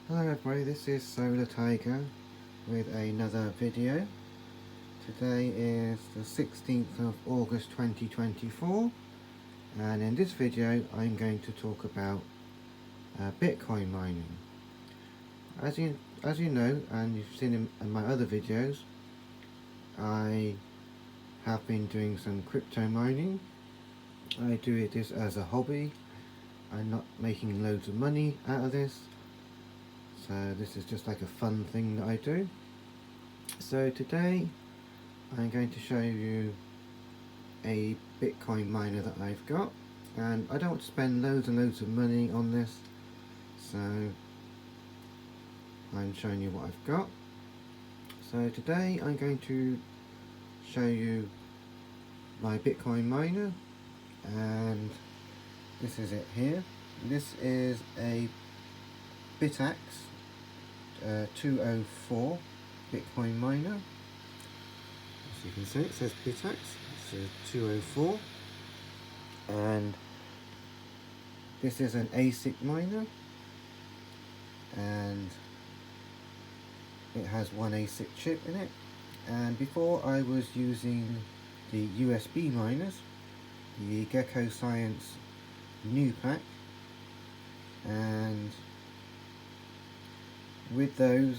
Hello everybody, this is Solar Tiger with another video. Today is the 16th of August 2024, and in this video I'm going to talk about Bitcoin mining. As you know, and you've seen in my other videos, I have been doing some crypto mining. I do this as a hobby. I'm not making loads of money out of this. So this is just like a fun thing that I do. So today I'm going to show you a Bitcoin miner that I've got, and I don't want to spend loads and loads of money on this, so I'm showing you what I've got. So today I'm going to show you my Bitcoin miner, and this is it here. This is a bitaxe 204 Bitcoin miner. As you can see, it says bitaxe. It's a 204, and this is an ASIC miner, and it has one ASIC chip in it. And before I was using the USB miners, the Gecko Science new pack, and with those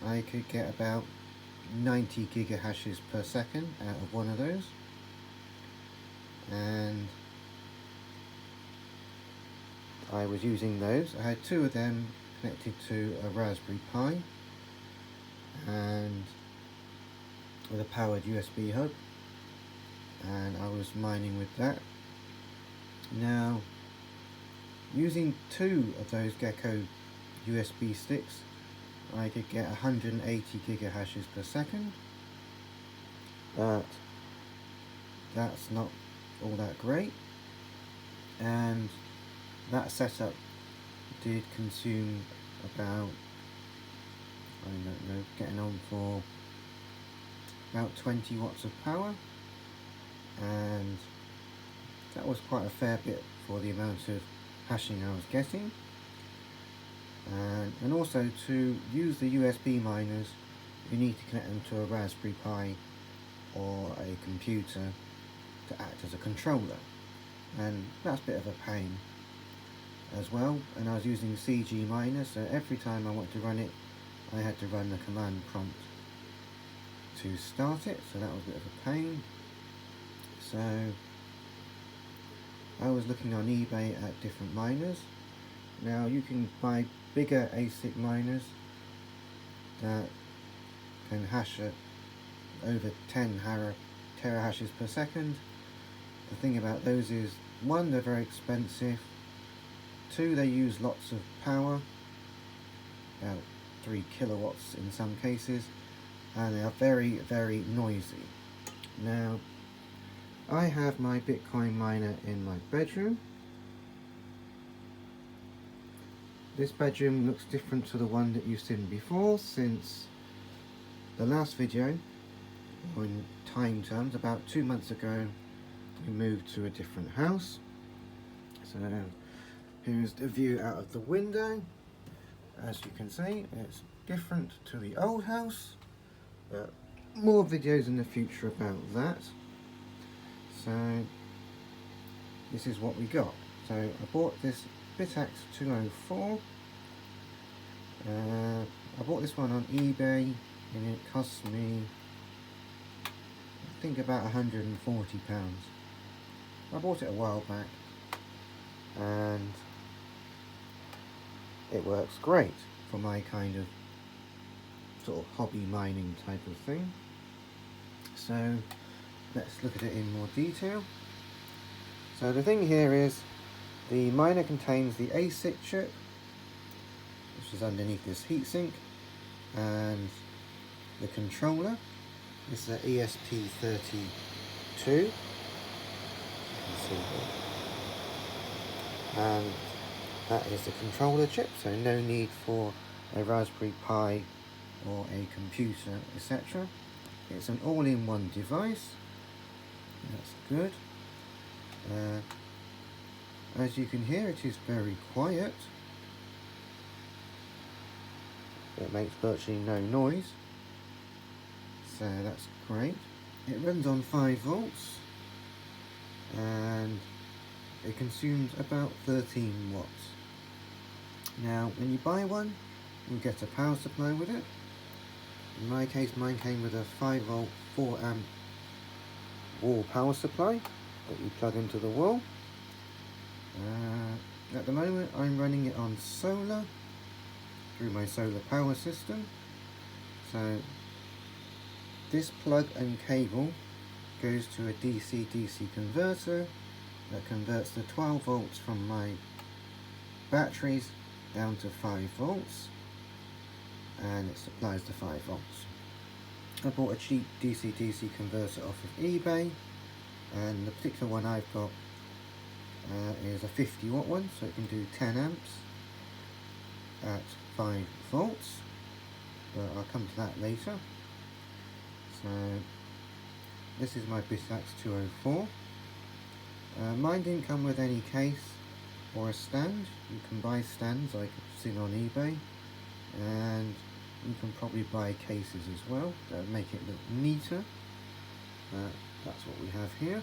I could get about 90 gigahashes per second out of one of those, and I was using those. I had two of them connected to a Raspberry Pi and with a powered USB hub, and I was mining with that. Now, using two of those Gecko USB sticks, I could get 180 gigahashes per second, but that's not all that great, and that setup did consume about, I don't know, getting on for about 20 watts of power, and that was quite a fair bit for the amount of hashing I was getting. And also, to use the USB miners, you need to connect them to a Raspberry Pi or a computer to act as a controller, and that's a bit of a pain as well. And I was using CG miner, so every time I wanted to run it, I had to run the command prompt to start it, so that was a bit of a pain. So I was looking on eBay at different miners. Now you can buy bigger ASIC miners that can hash at over 10 terahashes per second. The thing about those is, one, they're very expensive, two, they use lots of power, about 3 kilowatts in some cases, and they are very, very noisy. Now, I have my Bitcoin miner in my bedroom. This bedroom looks different to the one that you've seen before, since the last video, in time terms, about 2 months ago, we moved to a different house. So here's the view out of the window. As you can see, it's different to the old house, but more videos in the future about that. So this is what we got. So I bought this bitaxe 204. I bought this one on eBay, and it cost me, I think, about £140. I bought it a while back, and it works great for my kind of sort of hobby mining type of thing. So let's look at it in more detail. So the thing here is, the miner contains the ASIC chip, which is underneath this heatsink, and the controller. This is an ESP32, and that is the controller chip, so no need for a Raspberry Pi or a computer, etc. It's an all-in-one device. That's good. As you can hear, it is very quiet. It makes virtually no noise, so that's great. It runs on 5 volts and it consumes about 13 watts. Now when you buy one, you get a power supply with it. In my case, mine came with a 5 volt 4 amp wall power supply that you plug into the wall. At the moment I'm running it on solar through my solar power system. So this plug and cable goes to a DC-DC converter that converts the 12 volts from my batteries down to 5 volts, and it supplies the 5 volts. I bought a cheap DC-DC converter off of eBay, and the particular one I've got is a 50 watt one, so it can do 10 amps at 5 volts, but I'll come to that later. So this is my bitaxe 204. Mine didn't come with any case or a stand. You can buy stands like I've seen on eBay, and you can probably buy cases as well that make it look neater. That's what we have here.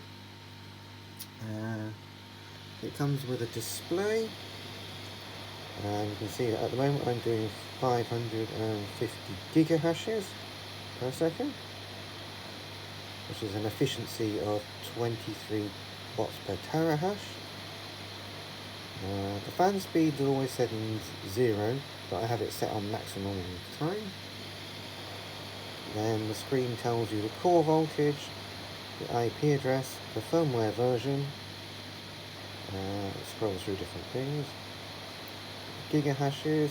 It comes with a display, and you can see that at the moment I'm doing 550 gigahashes per second, which is an efficiency of 23 watts per terahash. The fan speed is always set in 0, but I have it set on maximum all the time. Then the screen tells you the core voltage, the IP address, the firmware version. It scrolls through different things. Gigahashes,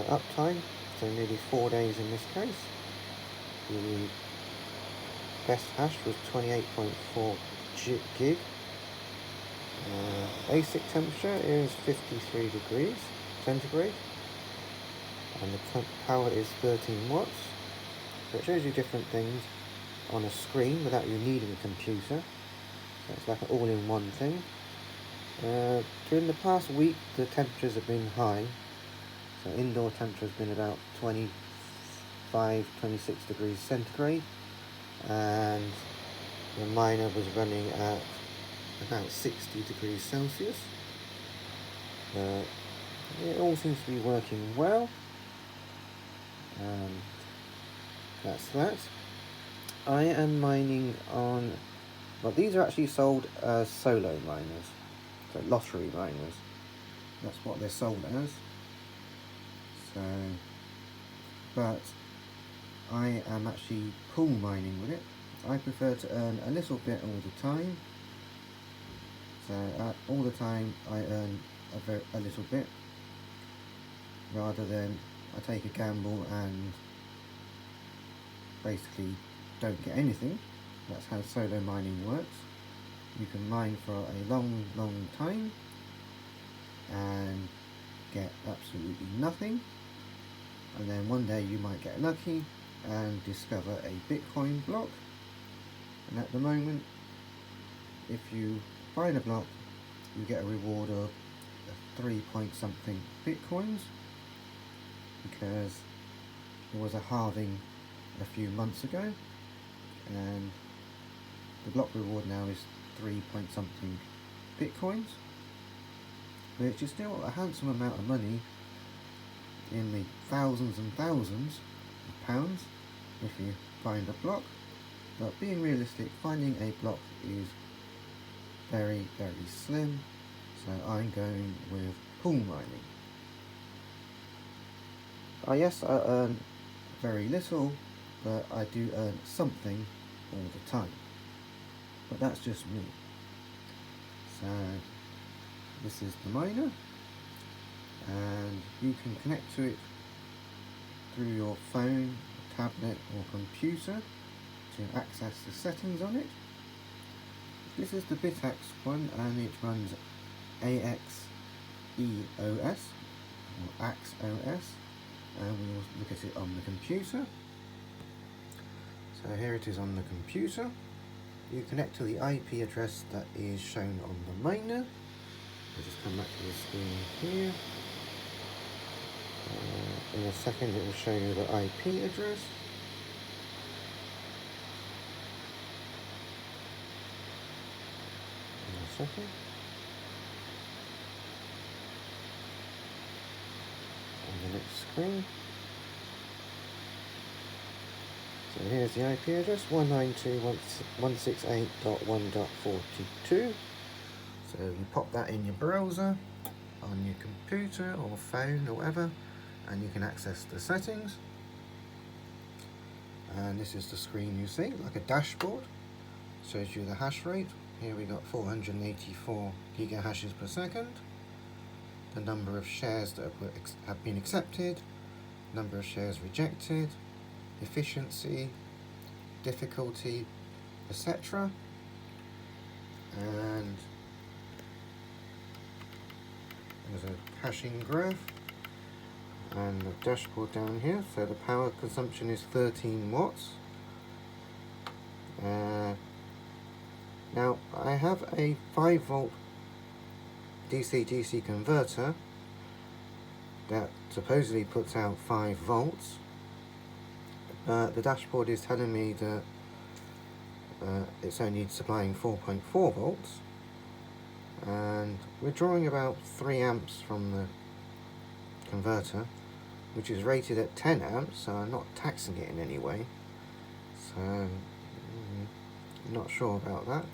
uptime, so nearly 4 days in this case. The best hash was 28.4 gig. Basic temperature is 53 degrees centigrade, and the power is 13 watts. So it shows you different things on a screen without you needing a computer. So it's like an all-in-one thing. During the past week the temperatures have been high, so indoor temperature has been about 25-26 degrees centigrade, and the miner was running at about 60 degrees Celsius. It all seems to be working well, and that's that. I am mining on, well, these are actually sold as solo miners, so lottery miners. That's what they're sold as. So, but I am actually pool mining with it. I prefer to earn a little bit all the time. So all the time I earn a little bit, rather than I take a gamble and basically don't get anything. That's how solo mining works. You can mine for a long time and get absolutely nothing, and then one day you might get lucky and discover a Bitcoin block. And at the moment, if you find a block, you get a reward of 3 point something Bitcoins, because there was a halving a few months ago, and the block reward now is 3 point something Bitcoins, which is still a handsome amount of money, in the thousands and thousands of pounds if you find a block. But being realistic, finding a block is very slim, so I'm going with pool mining. Yes, I earn very little, but I do earn something all the time. But that's just me. So this is the miner, and you can connect to it through your phone, tablet or computer to access the settings on it. This is the bitaxe one, and it runs AXEOS or AXOS, and we'll look at it on the computer. So here it is on the computer. You connect to the IP address that is shown on the miner. I'll just come back to the screen here. In a second it will show you the IP address. In a second. On the next screen. So here's the IP address, 192.168.1.42. So you pop that in your browser, on your computer or phone or whatever, and you can access the settings. And this is the screen you see, like a dashboard. Shows you the hash rate. Here we got 484 gigahashes per second. The number of shares that have been accepted, number of shares rejected, efficiency, difficulty, etc. And there's a hashing graph and the dashboard down here. So the power consumption is 13 watts. Now I have a 5 volt DC-DC converter that supposedly puts out 5 volts. The dashboard is telling me that it's only supplying 4.4 volts, and we're drawing about 3 amps from the converter, which is rated at 10 amps, so I'm not taxing it in any way. So I'm not sure about that.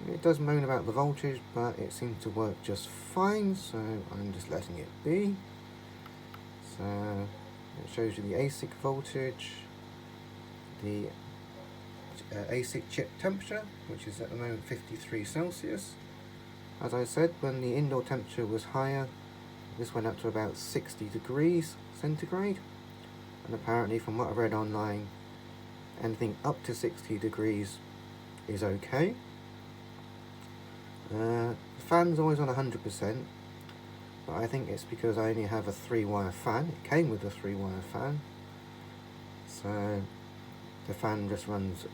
It does moan about the voltage, but it seems to work just fine, so I'm just letting it be. So it shows you the ASIC voltage, the ASIC chip temperature, which is at the moment 53 Celsius. As I said, when the indoor temperature was higher, this went up to about 60 degrees centigrade, and apparently from what I've read online, anything up to 60 degrees is okay. The fan's always on 100%, but I think it's because I only have a 3-wire fan. It came with a 3-wire fan, so the fan just runs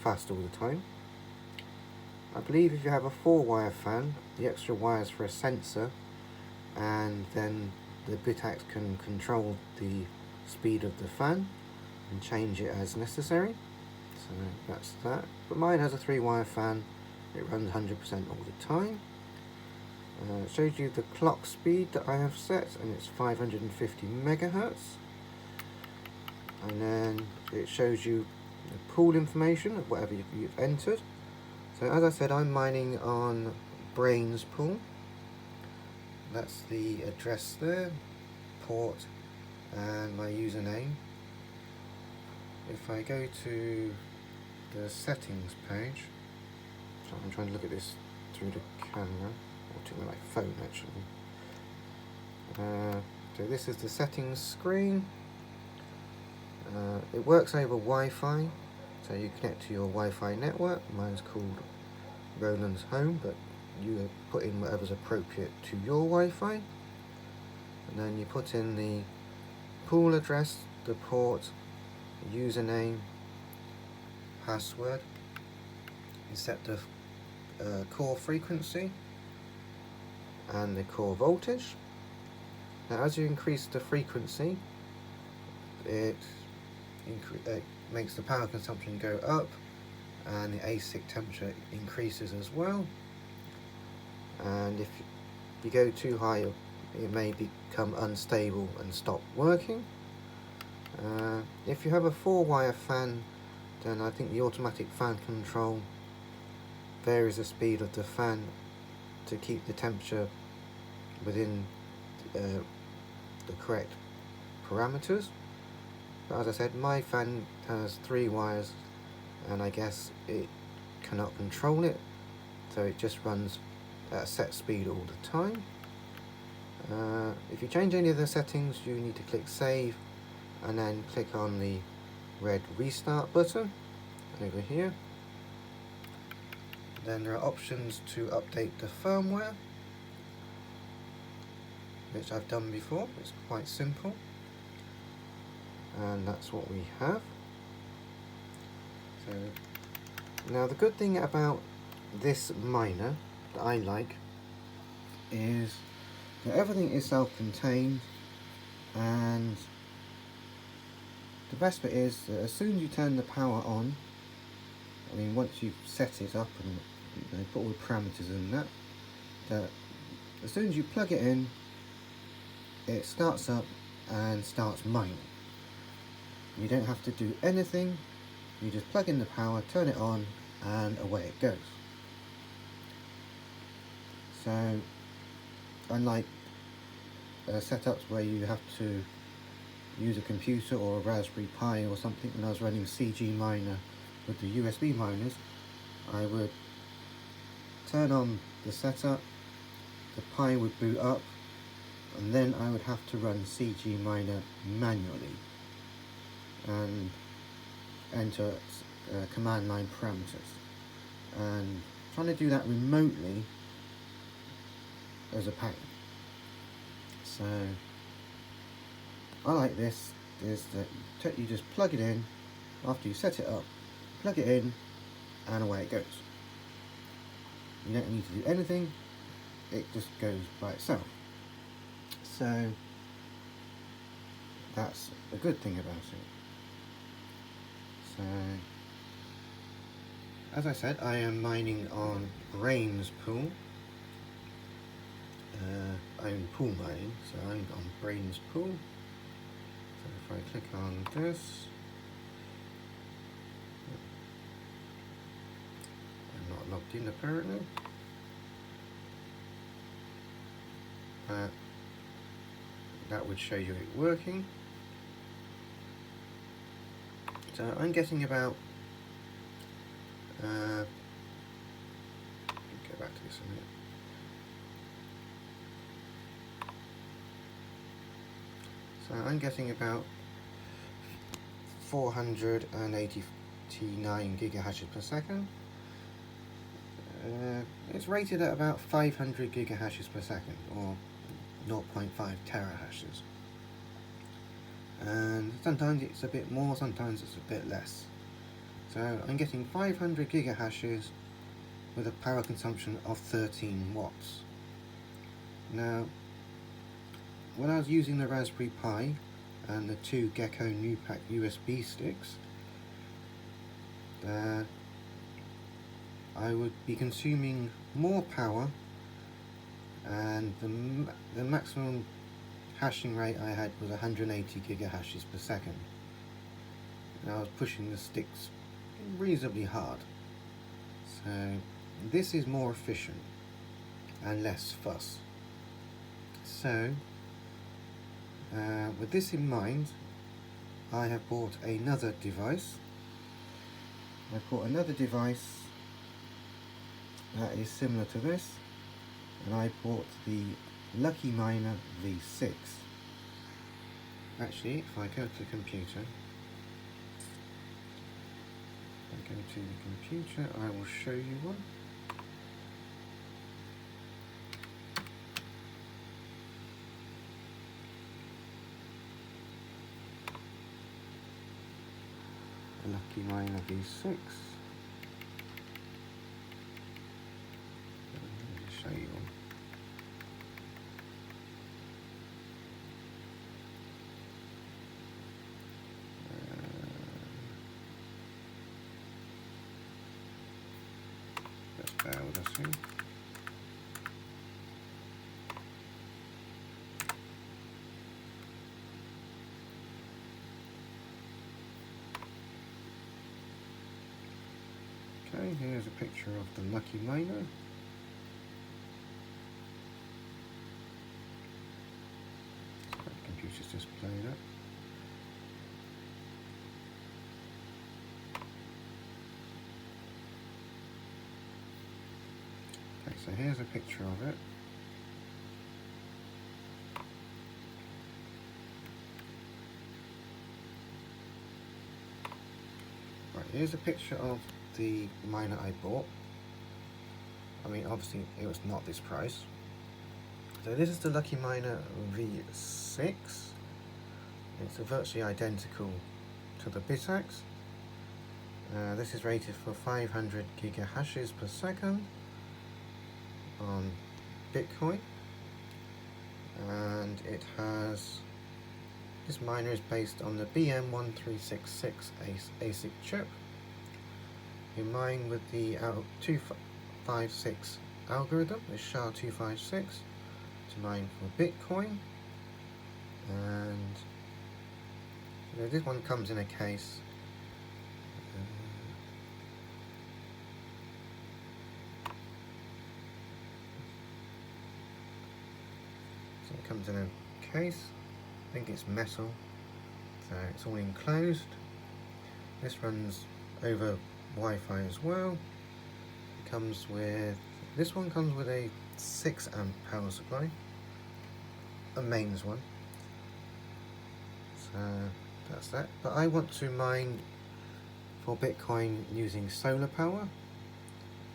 fast all the time. I believe if you have a 4-wire fan, the extra wires for a sensor, and then the bitaxe can control the speed of the fan and change it as necessary. So that's that. But mine has a 3-wire fan. It runs 100% all the time. It shows you the clock speed that I have set, and it's 550 megahertz. And then it shows you the pool information of whatever you've entered. So as I said, I'm mining on Brains pool. That's the address there, port, and my username. If I go to the settings page, so I'm trying to look at this through the camera, or to my phone actually. So this is the settings screen. It works over Wi-Fi, so you connect to your Wi-Fi network. Mine's called Roland's Home, but you put in whatever's appropriate to your Wi-Fi, and then you put in the pool address, the port, username, password. You set the core frequency and the core voltage. Now as you increase the frequency, it makes the power consumption go up, and the ASIC temperature increases as well. And if you go too high, it may become unstable and stop working. If you have a 4-wire fan, then I think the automatic fan control varies the speed of the fan to keep the temperature within the correct parameters. But as I said, my fan has 3 wires, and I guess it cannot control it, so it just runs at a set speed all the time. If you change any of the settings, you need to click save and then click on the red restart button over here. Then there are options to update the firmware, which I've done before. It's quite simple, and that's what we have. So now the good thing about this miner that I like is Now, everything is self-contained, and the best bit is that as soon as you turn the power on, I mean once you've set it up and put all the parameters in that as soon as you plug it in, it starts up and starts mining. You don't have to do anything, you just plug in the power, turn it on, and away it goes. So unlike setups where you have to use a computer or a Raspberry Pi or something, when I was running CG Miner with the USB miners, I would turn on the setup, the Pi would boot up, and then I would have to run CG Miner manually and enter command line parameters. And trying to do that remotely is a pain. So I like this, is that you just plug it in, after you set it up, plug it in, and away it goes. You don't need to do anything, it just goes by itself. So that's a good thing about it. So, as I said, I am mining on Brains Pool. I'm pool mining, so I'm on Brains Pool. So if I click on this, I'm not logged in apparently. That would show you it working. So I'm getting about, go back to this a minute. So I'm getting about 489 gigahashes per second. It's rated at about 500 gigahashes per second, or 0.5 terahashes. And sometimes it's a bit more, sometimes it's a bit less. So I'm getting 500 gigahashes with a power consumption of 13 watts. Now, when I was using the Raspberry Pi and the two Gecko NewPack USB sticks, I would be consuming more power, and the maximum hashing rate I had was 180 gigahashes per second. And I was pushing the sticks reasonably hard. So this is more efficient and less fuss. So with this in mind, I have bought another device. I bought another device that is similar to this, and I bought the Lucky Miner V6. Actually, if I go to the computer, I will show you one. The Lucky Miner V6. Let me show you one. Just bear with us here. Okay, here's a picture of the Lucky Miner. The computer's just playing up. Okay, so here's a picture of it. Right, here's a picture of the miner I bought. I mean, obviously it was not this price. So this is the Lucky Miner V6. It's virtually identical to the bitaxe. This is rated for 500 gigahashes per second on Bitcoin. it has, this miner is based on the BM1366 ASIC chip. You mine with the 256 algorithm, the SHA-256, to mine for Bitcoin. And this one comes in a case. So it comes in a case. I think it's metal, so it's all enclosed. This runs over Wi-Fi as well. It comes with, this one comes with a 6 amp power supply, a mains one. So that's that. But I want to mine for Bitcoin using solar power,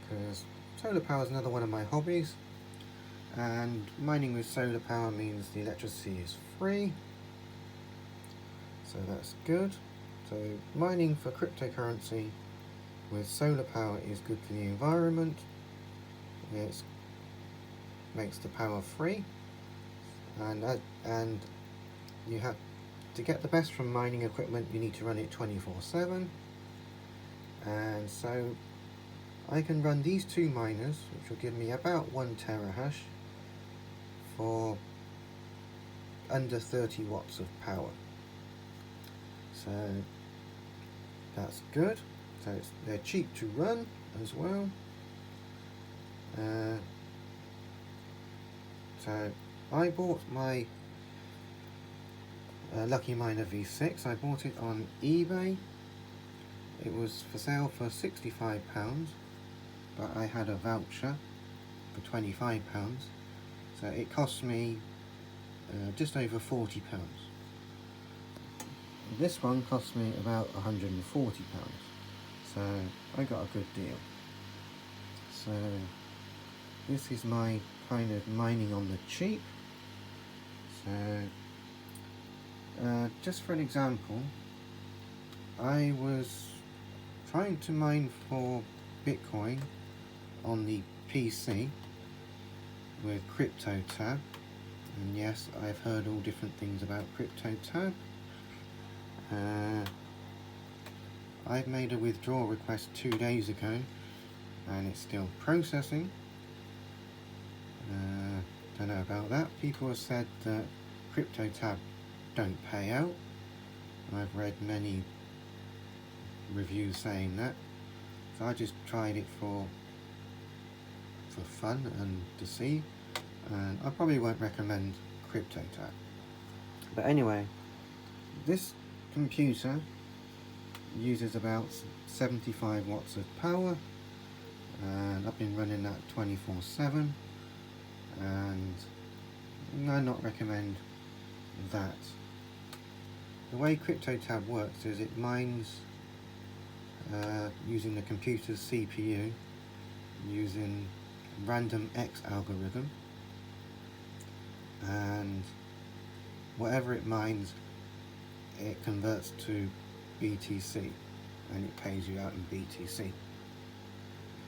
because solar power is another one of my hobbies, and mining with solar power means the electricity is free, so that's good. So mining for cryptocurrency with solar power is good for the environment. It makes the power free, and you have to get the best from mining equipment, you need to run it 24/7. And so I can run these two miners, which will give me about 1 terahash for under 30 watts of power. So that's good. So they're cheap to run as well. So I bought my Lucky Miner V6. I bought it on eBay. It was for sale for £65, but I had a voucher for £25, so it cost me just over £40. This one cost me about £140, so I got a good deal. So this is my kind of mining on the cheap. So just for an example, I was trying to mine for Bitcoin on the PC with CryptoTab, and yes, I've heard all different things about CryptoTab. I've made a withdrawal request 2 days ago and it's still processing. Don't know about that. People have said that CryptoTab don't pay out. I've read many reviews saying that, so I just tried it for fun and to see, and I probably won't recommend CryptoTab. But anyway, this computer uses about 75 watts of power, and I've been running that 24/7, and I not recommend that. The way CryptoTab works is it mines using the computer's CPU using random X algorithm, and whatever it mines it converts to BTC and it pays you out in BTC,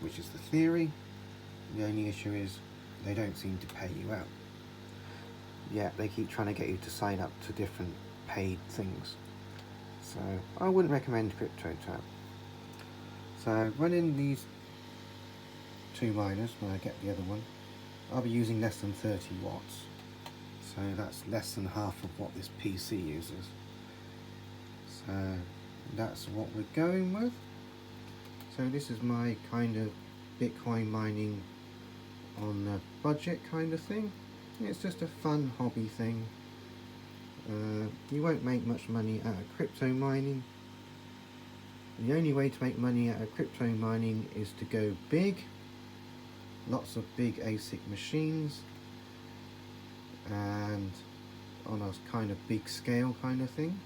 which is the theory. The only issue is they don't seem to pay you out. Yeah, they keep trying to get you to sign up to different paid things, so I wouldn't recommend CryptoTab. So running these two miners, when I get the other one, I'll be using less than 30 watts, so that's less than half of what this PC uses. So that's what we're going with. So this is my kind of Bitcoin mining on a budget kind of thing. It's just a fun hobby thing. You won't make much money out of crypto mining. The only way to make money out of crypto mining is to go big. Lots of big ASIC machines, and on a kind of big scale kind of thing.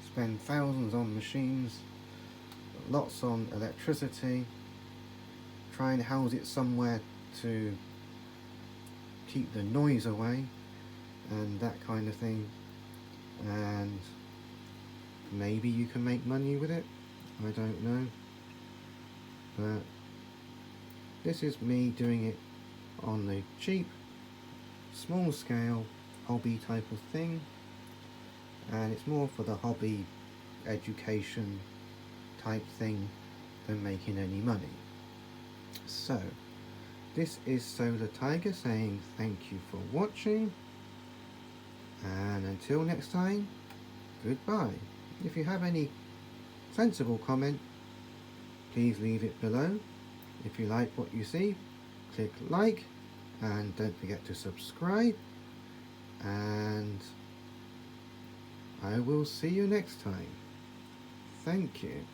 Spend thousands on machines, lots on electricity, try and house it somewhere to keep the noise away and that kind of thing, and maybe you can make money with it, I don't know, but this is me doing it on the cheap, small scale, hobby type of thing, and it's more for the hobby education type thing than making any money. So this is Solar Tiger saying thank you for watching, and until next time, goodbye. If you have any sensible comment, please leave it below. If you like what you see, click like, and don't forget to subscribe, and I will see you next time. Thank you.